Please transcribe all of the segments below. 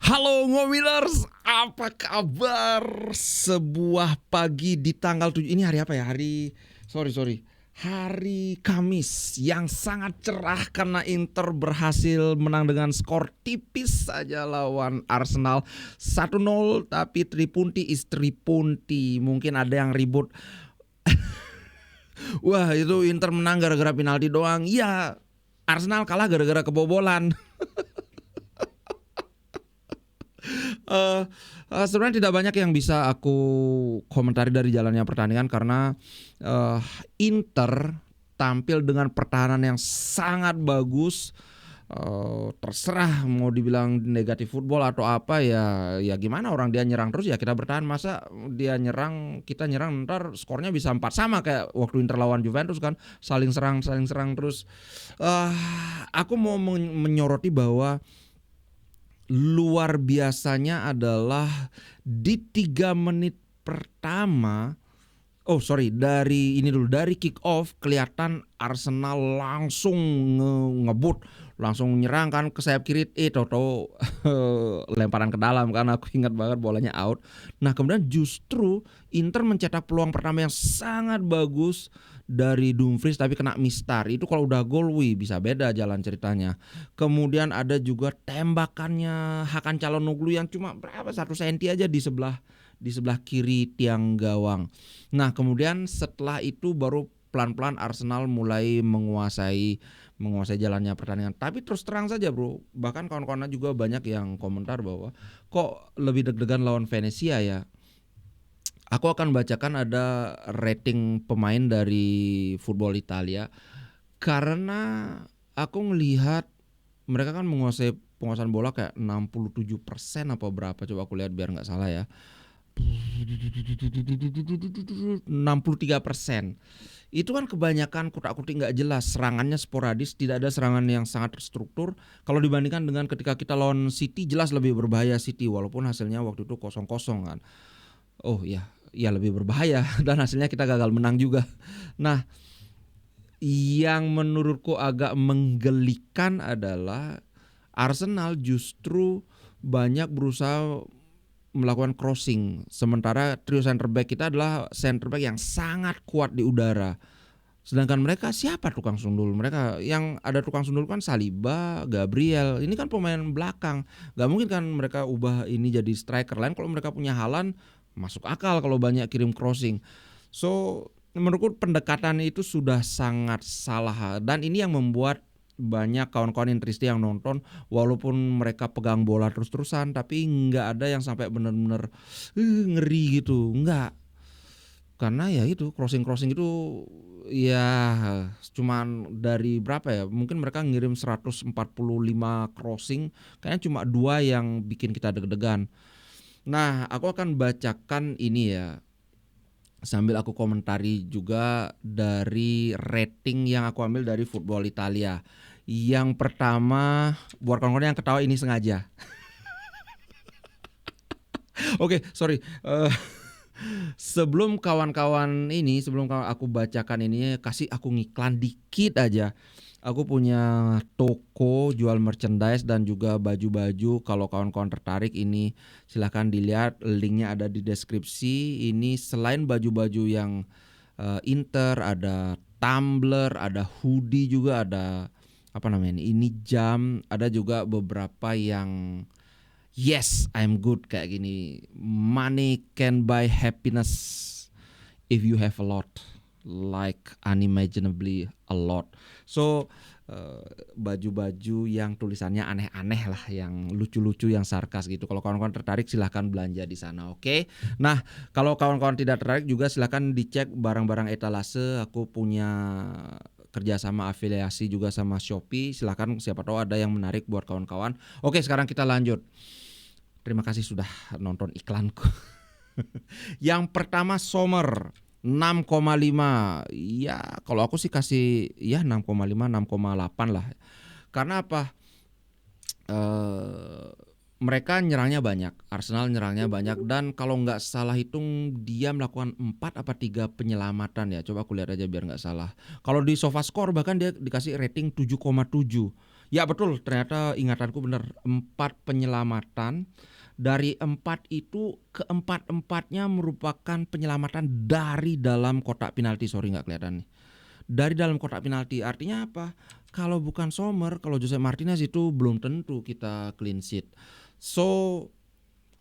Halo Ngowiners, apa kabar? Sebuah pagi di tanggal 7, ini hari apa ya? Hari Kamis yang sangat cerah karena Inter berhasil menang dengan skor tipis saja lawan Arsenal 1-0, tapi Tripunti is Tripunti. Mungkin ada yang ribut, wah itu Inter menang gara-gara penalti doang. Ya, Arsenal kalah gara-gara kebobolan. Eh, Sebenarnya tidak banyak yang bisa aku komentari dari jalannya pertandingan karena eh, Inter tampil dengan pertahanan yang sangat bagus. Terserah mau dibilang negatif football atau apa, ya gimana, orang dia nyerang terus ya kita bertahan. Masa dia nyerang kita nyerang, ntar skornya bisa 4 sama kayak waktu Inter lawan Juventus kan, saling serang terus. Aku mau menyoroti bahwa luar biasanya adalah di 3 menit pertama. Dari kick off kelihatan Arsenal langsung ngebut, langsung nyerang kan ke sayap kiri, toto lemparan ke dalam kan, aku ingat banget bolanya out. Nah kemudian justru Inter mencetak peluang pertama yang sangat bagus dari Dumfries tapi kena mistar. Itu kalau udah gol, bisa beda jalan ceritanya. Kemudian ada juga tembakannya Hakan Çalhanoğlu yang cuma berapa, 1 senti aja di sebelah kiri tiang gawang. Nah kemudian setelah itu baru pelan-pelan Arsenal mulai menguasai jalannya pertandingan. Tapi terus terang saja bro, bahkan kawan-kawan juga banyak yang komentar bahwa kok lebih deg-degan lawan Venezia ya. Aku akan bacakan ada rating pemain dari Football Italia, karena aku melihat mereka kan menguasai penguasaan bola kayak 67% apa berapa, coba aku lihat biar nggak salah ya. 63%. Itu kan kebanyakan kutak-kutik nggak jelas, serangannya sporadis, tidak ada serangan yang sangat terstruktur. Kalau dibandingkan dengan ketika kita lawan City, jelas lebih berbahaya City walaupun hasilnya waktu itu 0-0 kan. Oh ya lebih berbahaya dan hasilnya kita gagal menang juga. Nah, yang menurutku agak menggelikan adalah Arsenal justru banyak berusaha melakukan crossing, sementara trio center back kita adalah center back yang sangat kuat di udara. Sedangkan mereka siapa tukang sundul? Mereka yang ada tukang sundul kan Saliba, Gabriel. Ini kan pemain belakang. Gak mungkin kan mereka ubah ini jadi striker lain. Kalau mereka punya Haaland, masuk akal kalau banyak kirim crossing. So menurutku pendekatan itu sudah sangat salah, dan ini yang membuat banyak kawan-kawan Intristi yang nonton, walaupun mereka pegang bola terus-terusan tapi nggak ada yang sampai benar-benar ngeri gitu, nggak. Karena ya itu crossing itu ya cuman dari berapa ya, mungkin mereka ngirim 145 crossing, kayaknya cuma 2 yang bikin kita deg-degan. Nah aku akan bacakan ini ya, sambil aku komentari juga dari rating yang aku ambil dari Football Italia. Yang pertama, buat kawan-kawan yang ketawa ini sengaja. Oke, sorry. Sebelum aku bacakan ini, kasih aku ngiklan dikit aja. Aku punya toko jual merchandise dan juga baju-baju. Kalau kawan-kawan tertarik, ini silahkan dilihat, linknya ada di deskripsi. Ini selain baju-baju yang Inter, ada tumbler, ada hoodie juga, ada apa namanya ini jam, ada juga beberapa yang yes I'm good kayak gini. Money can buy happiness if you have a lot, like unimaginably a lot. So baju-baju yang tulisannya aneh-aneh lah, yang lucu-lucu, yang sarkas gitu. Kalau kawan-kawan tertarik silahkan belanja di sana, oke? Nah kalau kawan-kawan tidak tertarik juga silahkan dicek barang-barang etalase. Aku punya kerjasama afiliasi juga sama Shopee, silahkan, siapa tahu ada yang menarik buat kawan-kawan. Oke, sekarang kita lanjut. Terima kasih sudah nonton iklanku. Yang pertama Sommer 6,5. Ya kalau aku sih kasih ya 6,5 6,8 lah. Karena apa? Mereka nyerangnya banyak, Arsenal nyerangnya banyak, dan kalau nggak salah hitung dia melakukan 4 apa 3 penyelamatan ya. Coba aku lihat aja biar nggak salah. Kalau di SofaScore bahkan dia dikasih rating 7,7. Ya betul, ternyata ingatanku benar, 4 penyelamatan. Dari 4 itu keempat-empatnya merupakan penyelamatan dari dalam kotak penalti. Sorry nggak kelihatan nih. Dari dalam kotak penalti, artinya apa? Kalau bukan Sommer, kalau Jose Martinez itu belum tentu kita clean sheet. So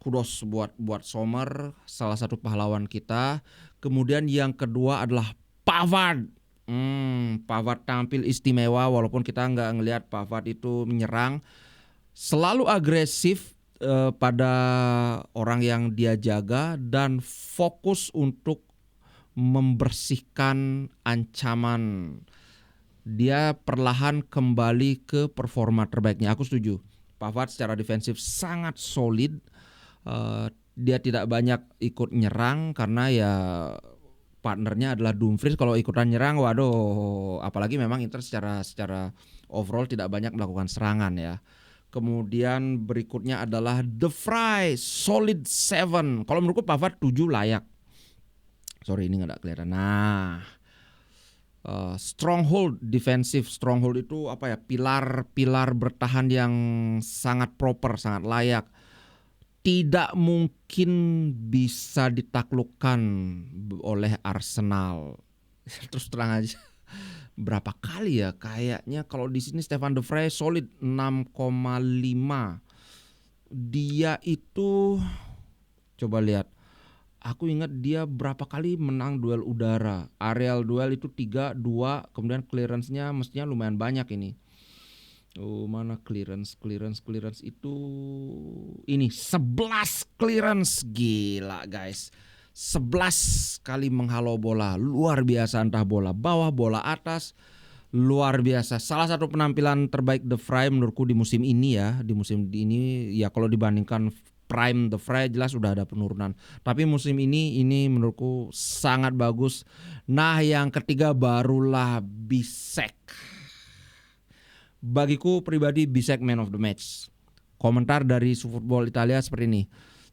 kudos buat Sommer, salah satu pahlawan kita. Kemudian yang kedua adalah Pavard. Pavard tampil istimewa walaupun kita nggak ngelihat Pavard itu menyerang, selalu agresif pada orang yang dia jaga dan fokus untuk membersihkan ancaman. Dia perlahan kembali ke performa terbaiknya. Aku setuju. Pavard secara defensif sangat solid. Dia tidak banyak ikut nyerang karena ya partnernya adalah Dumfries. Kalau ikutan nyerang, waduh, apalagi memang Inter secara overall tidak banyak melakukan serangan ya. Kemudian berikutnya adalah De Vrij, solid 7. Kalau menurutku Pavard 7 layak. Sorry ini nggak kelihatan. Nah, stronghold, defensive stronghold itu apa ya? Pilar bertahan yang sangat proper, sangat layak. Tidak mungkin bisa ditaklukkan oleh Arsenal. Terus terang aja. Berapa kali ya? Kayaknya kalau di sini Stefan De Vrij solid 6,5. Dia itu coba lihat. Aku ingat dia berapa kali menang duel udara. Aerial duel itu 3-2, kemudian clearance-nya mestinya lumayan banyak ini. Oh, mana clearance itu ini 11 clearance, gila guys. 11 kali menghalau bola, luar biasa, entah bola bawah, bola atas, luar biasa. Salah satu penampilan terbaik De Vrij menurutku di musim ini ya. Di musim ini ya kalau dibandingkan prime The Vrij jelas udah ada penurunan. Tapi musim ini menurutku sangat bagus. Nah, yang ketiga barulah Bisek. Bagiku pribadi Bisek man of the match. Komentar dari Football Italia seperti ini.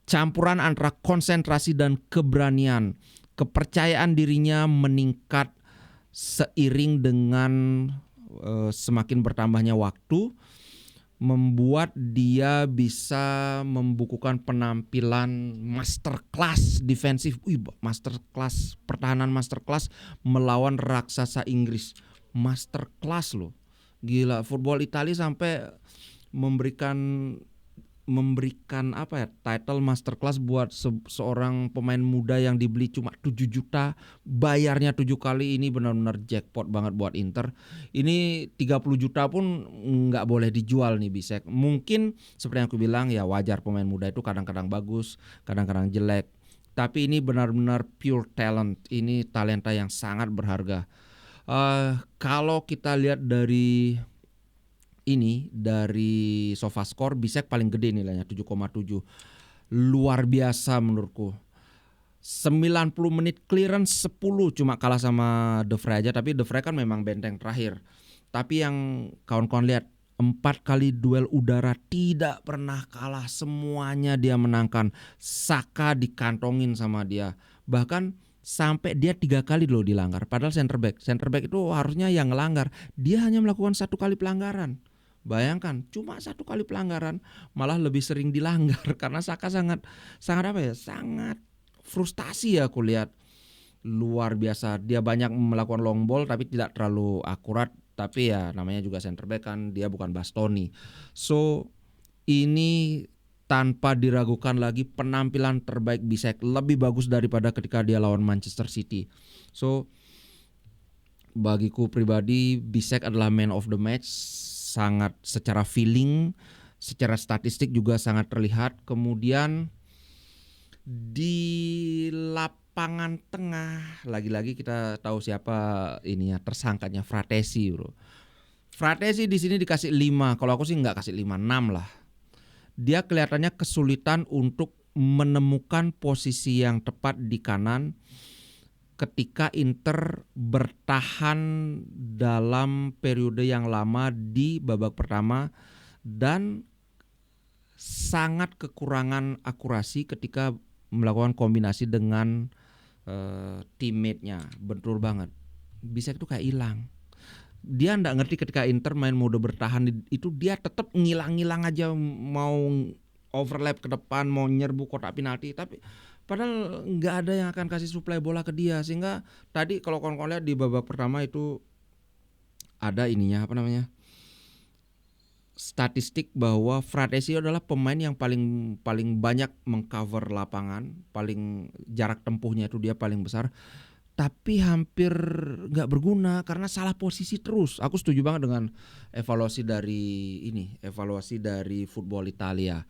Campuran antara konsentrasi dan keberanian. Kepercayaan dirinya meningkat seiring dengan semakin bertambahnya waktu, membuat dia bisa membukukan penampilan masterclass defensif. Masterclass pertahanan, masterclass melawan raksasa Inggris. Masterclass loh. Gila, Football Italia sampai memberikan apa ya, title masterclass buat seorang pemain muda yang dibeli cuma 7 juta, bayarnya 7 kali. Ini benar-benar jackpot banget buat Inter. Ini 30 juta pun nggak boleh dijual nih Bisek. Mungkin seperti yang aku bilang ya, wajar pemain muda itu kadang-kadang bagus, kadang-kadang jelek. Tapi ini benar-benar pure talent. Ini talenta yang sangat berharga. Kalau kita lihat dari SofaScore, Bisek paling gede nilainya 7,7. Luar biasa menurutku. 90 menit clearance 10, cuma kalah sama De Vrij aja, tapi De Vrij kan memang benteng terakhir. Tapi yang kawan-kawan lihat, 4 kali duel udara tidak pernah kalah, semuanya dia menangkan. Saka dikantongin sama dia. Bahkan sampai dia 3 kali loh dilanggar. Padahal center back itu harusnya yang ngelanggar. Dia hanya melakukan 1 kali pelanggaran. Bayangkan, cuma 1 kali pelanggaran malah lebih sering dilanggar karena Saka sangat apa ya? Sangat frustasi ya aku lihat. Luar biasa. Dia banyak melakukan long ball tapi tidak terlalu akurat, tapi ya namanya juga center back kan, dia bukan Bastoni. So, ini tanpa diragukan lagi penampilan terbaik Bisek, lebih bagus daripada ketika dia lawan Manchester City. So, bagiku pribadi Bisek adalah man of the match. Sangat secara feeling, secara statistik juga sangat terlihat. Kemudian di lapangan tengah lagi-lagi kita tahu siapa ini ya, tersangkanya, Fratesi, bro. Fratesi di sini dikasih 5. Kalau aku sih nggak kasih 5, 6 lah. Dia kelihatannya kesulitan untuk menemukan posisi yang tepat di kanan ketika Inter bertahan dalam periode yang lama di babak pertama dan sangat kekurangan akurasi ketika melakukan kombinasi dengan teammate-nya. Betul banget. Bisek itu kayak hilang. dia nggak ngerti ketika Inter main mode bertahan itu dia tetap ngilang-ngilang aja mau overlap ke depan, mau nyerbu kotak penalti, tapi padahal nggak ada yang akan kasih suplai bola ke dia. Sehingga tadi kalau kawan-kawan lihat di babak pertama itu ada ininya apa namanya? Statistik bahwa Fratesi adalah pemain yang paling banyak mengcover lapangan, paling jarak tempuhnya itu dia paling besar, tapi hampir nggak berguna karena salah posisi terus. Aku setuju banget dengan evaluasi dari Football Italia.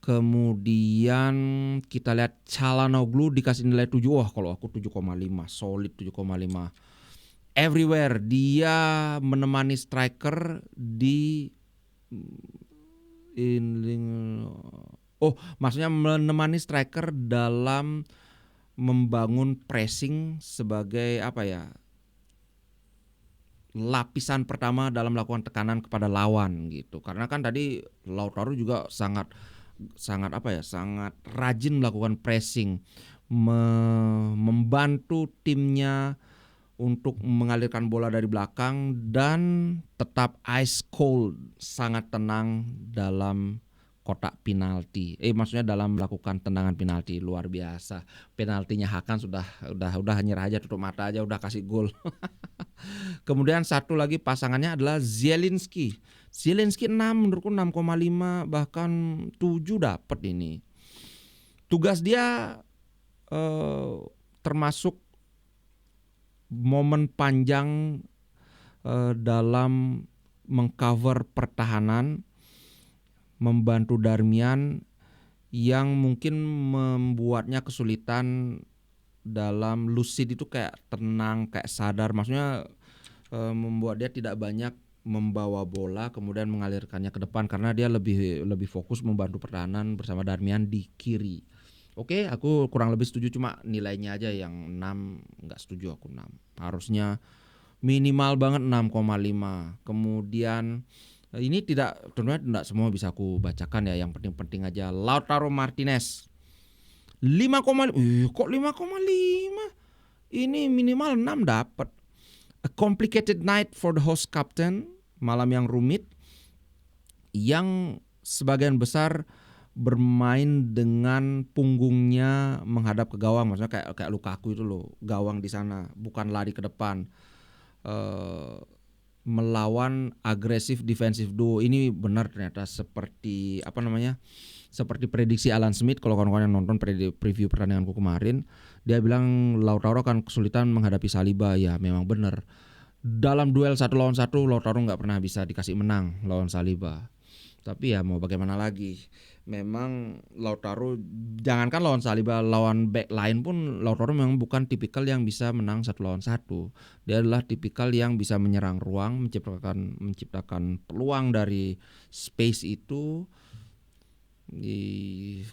Kemudian kita lihat Calhanoglu dikasih nilai 7. Wah, kalau aku 7,5, solid 7,5. Everywhere dia menemani striker maksudnya menemani striker dalam membangun pressing sebagai apa ya? Lapisan pertama dalam melakukan tekanan kepada lawan gitu. Karena kan tadi Lautaro juga sangat rajin melakukan pressing, membantu timnya untuk mengalirkan bola dari belakang dan tetap ice cold, sangat tenang dalam kotak penalti. Maksudnya dalam melakukan tendangan penalti, luar biasa. Penaltinya Hakan udah nyerah aja, tutup mata aja udah kasih gol. Kemudian satu lagi pasangannya adalah Zielinski 6, menurutku 6,5 bahkan 7 dapat ini. Tugas dia termasuk momen panjang dalam mengcover pertahanan, membantu Darmian yang mungkin membuatnya kesulitan dalam lucid itu, kayak tenang, kayak sadar, maksudnya membuat dia tidak banyak membawa bola kemudian mengalirkannya ke depan karena dia lebih fokus membantu pertahanan bersama Darmian di kiri. Oke, aku kurang lebih setuju, cuma nilainya aja yang 6 nggak setuju aku 6. Harusnya minimal banget 6,5. Kemudian ini tentunya tidak semua bisa aku bacakan ya, yang penting-penting aja. Lautaro Martinez 5,5. Kok 5,5? Ini minimal 6 dapat. A complicated night for the host captain, malam yang rumit yang sebagian besar bermain dengan punggungnya menghadap ke gawang, maksudnya kayak Lukaku itu loh, gawang di sana, bukan lari ke depan. Melawan agresif defensive duo. Ini benar ternyata seperti seperti prediksi Alan Smith. Kalau kawan-kawan yang nonton preview pertandinganku kemarin, dia bilang Lautaro akan kesulitan menghadapi Saliba. Ya memang benar. Dalam duel 1 lawan 1 Lautaro nggak pernah bisa dikasih menang lawan Saliba. Tapi ya mau bagaimana lagi, memang Lautaro jangankan lawan Saliba, lawan back lain pun Lautaro memang bukan tipikal yang bisa menang 1 lawan 1. Dia adalah tipikal yang bisa menyerang ruang, menciptakan peluang dari space itu.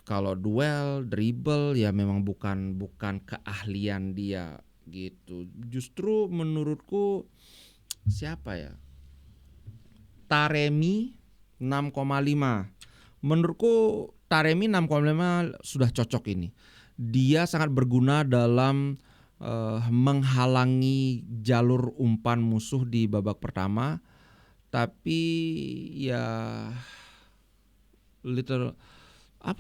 Kalau duel, dribble ya memang bukan keahlian dia gitu. Justru menurutku siapa ya? Taremi 6,5. Menurutku Taremi 6,5 sudah cocok ini. Dia sangat berguna dalam menghalangi jalur umpan musuh di babak pertama. Tapi ya a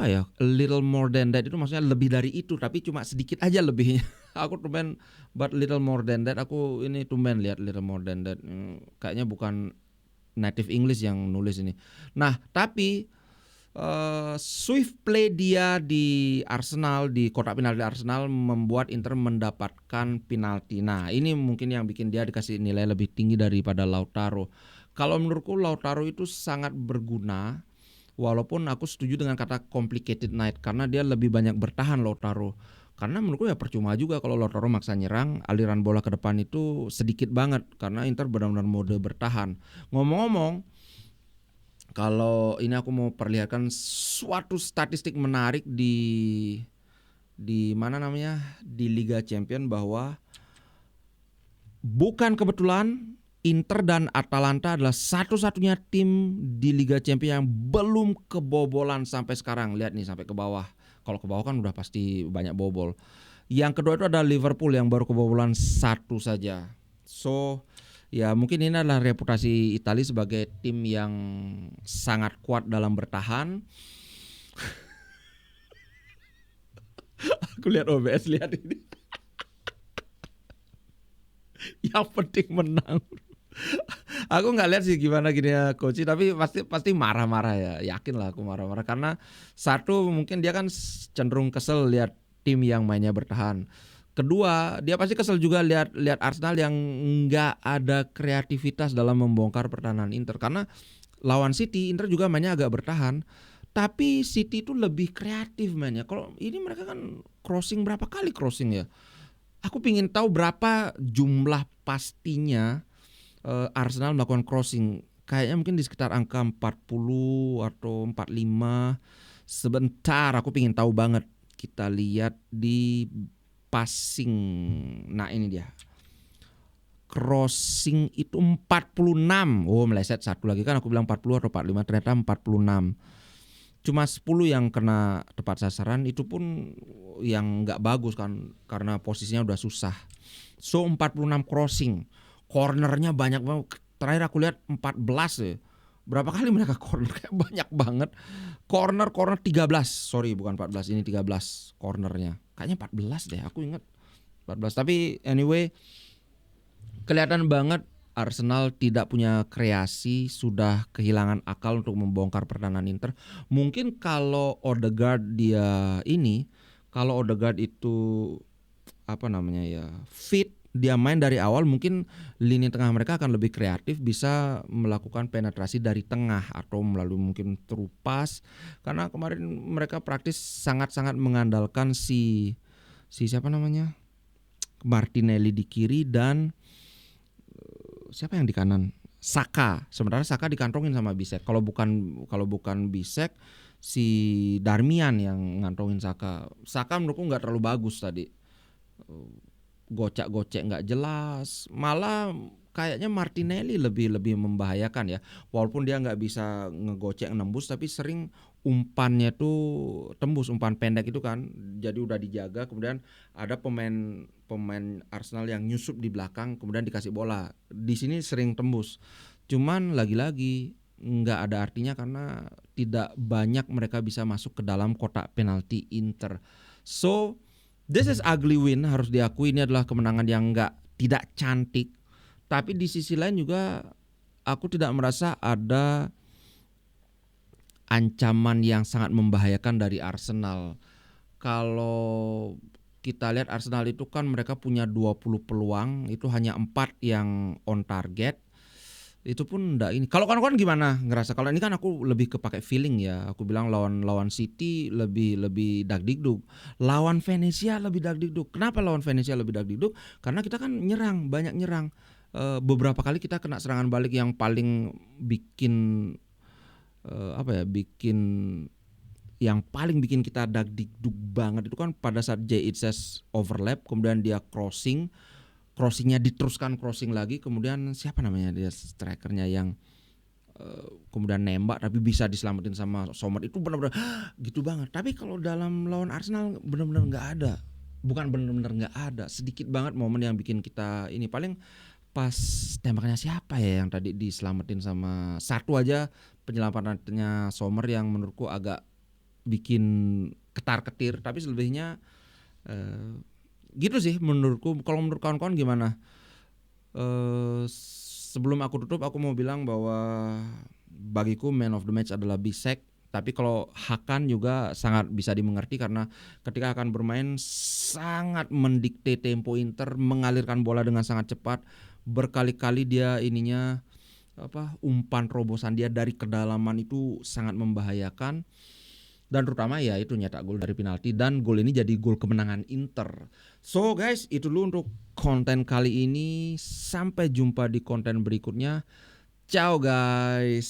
little more than that, itu maksudnya lebih dari itu, tapi cuma sedikit aja lebihnya. Aku tumben but little more than that, aku ini tumben lihat little more than that. Kayaknya bukan native English yang nulis ini. Nah, tapi swift play dia di Arsenal, di kotak penalti Arsenal, membuat Inter mendapatkan penalti. Nah, ini mungkin yang bikin dia dikasih nilai lebih tinggi daripada Lautaro. Kalau menurutku Lautaro itu sangat berguna, walaupun aku setuju dengan kata complicated night karena dia lebih banyak bertahan Lautaro. Karena menurutku ya percuma juga kalau Lautaro maksa nyerang, aliran bola ke depan itu sedikit banget karena Inter benar-benar mode bertahan. Ngomong-ngomong, kalau ini aku mau perlihatkan suatu statistik menarik di Liga Champions, bahwa bukan kebetulan Inter dan Atalanta adalah satu-satunya tim di Liga Champions yang belum kebobolan sampai sekarang. Lihat nih sampai ke bawah. Kalau ke bawah kan udah pasti banyak bobol. Yang kedua itu ada Liverpool yang baru kebobolan 1 saja. So Ya mungkin ini adalah reputasi Italia sebagai tim yang sangat kuat dalam bertahan. Aku lihat OBS, lihat ini. Yang penting menang. Aku nggak lihat sih gimana gini ya coach, tapi pasti marah-marah ya. Yakin lah aku marah-marah karena satu mungkin dia kan cenderung kesel lihat tim yang mainnya bertahan. Kedua, dia pasti kesel juga lihat Arsenal yang nggak ada kreativitas dalam membongkar pertahanan Inter karena lawan City, Inter juga mainnya agak bertahan. Tapi City itu lebih kreatif mainnya. Kalau ini mereka kan crossing berapa kali crossing ya? Aku pingin tahu berapa jumlah pastinya Arsenal melakukan crossing. Kayaknya mungkin di sekitar angka 40 atau 45. Sebentar, aku pingin tahu banget. Kita lihat di passing. Nah ini dia. Crossing itu 46. Oh meleset satu lagi kan aku bilang 40 atau 45, ternyata 46. Cuma 10 yang kena tepat sasaran, itu pun yang nggak bagus kan karena posisinya udah susah. So 46 crossing. Cornernya banyak banget. Terakhir aku lihat 14 ya. Berapa kali mereka corner, kayak banyak banget. Corner 13. Sorry bukan 14, ini 13 cornernya. Kayaknya 14 deh, aku ingat 14. Tapi anyway, kelihatan banget Arsenal tidak punya kreasi, sudah kehilangan akal untuk membongkar pertahanan Inter. Mungkin kalau Odegaard kalau Odegaard itu apa namanya ya, fit, dia main dari awal, mungkin lini tengah mereka akan lebih kreatif, bisa melakukan penetrasi dari tengah atau melalui mungkin through pass. Karena kemarin mereka praktis sangat-sangat mengandalkan si siapa namanya, Martinelli di kiri dan siapa yang di kanan, Saka. Sebenarnya Saka dikantongin sama Bisek. Kalau bukan Bisek, si Darmian yang ngantongin Saka. Saka menurutku nggak terlalu bagus tadi. Gocek-gocek nggak jelas. Malah kayaknya Martinelli lebih membahayakan ya. Walaupun dia nggak bisa ngegocek nembus, tapi sering umpannya tuh tembus, umpan pendek itu kan. Jadi udah dijaga, kemudian ada pemain Arsenal yang nyusup di belakang, kemudian dikasih bola. Di sini sering tembus. Cuman lagi-lagi nggak ada artinya karena tidak banyak mereka bisa masuk ke dalam kotak penalti Inter. So this is ugly win, harus diakui ini adalah kemenangan yang tidak cantik. Tapi di sisi lain juga aku tidak merasa ada ancaman yang sangat membahayakan dari Arsenal. Kalau kita lihat Arsenal itu kan mereka punya 20 peluang, itu hanya 4 yang on target. Itu pun enggak ini. Kalau kawan-kawan gimana ngerasa? Kalau ini kan aku lebih kepake feeling ya. Aku bilang lawan City lebih dagdikduk. Lawan Venezia lebih dagdikduk. Kenapa lawan Venezia lebih dagdikduk? Karena kita kan banyak nyerang. Beberapa kali kita kena serangan balik yang paling bikin yang paling bikin kita dagdikduk banget itu kan pada saat JHS overlap, kemudian dia crossingnya diteruskan crossing lagi, kemudian siapa namanya dia strikernya yang kemudian nembak tapi bisa diselamatin sama Sommer, itu benar-benar gitu banget. Tapi kalau dalam lawan Arsenal benar-benar nggak ada, bukan benar-benar nggak ada, sedikit banget momen yang bikin kita ini. Paling pas tembakannya siapa ya yang tadi diselamatin sama satu aja, penyelamatannya Sommer yang menurutku agak bikin ketar-ketir, tapi selebihnya gitu sih menurutku. Kalau menurut kawan-kawan gimana? Sebelum aku tutup, aku mau bilang bahwa bagiku man of the match adalah Bisek. Tapi kalau Hakan juga sangat bisa dimengerti karena ketika Hakan bermain sangat mendikte tempo Inter, mengalirkan bola dengan sangat cepat. Berkali-kali dia umpan terobosan dia dari kedalaman itu sangat membahayakan. Dan terutama ya itu nyetak gol dari penalti, dan gol ini jadi gol kemenangan Inter. So guys, itu dulu untuk konten kali ini. Sampai jumpa di konten berikutnya. Ciao guys.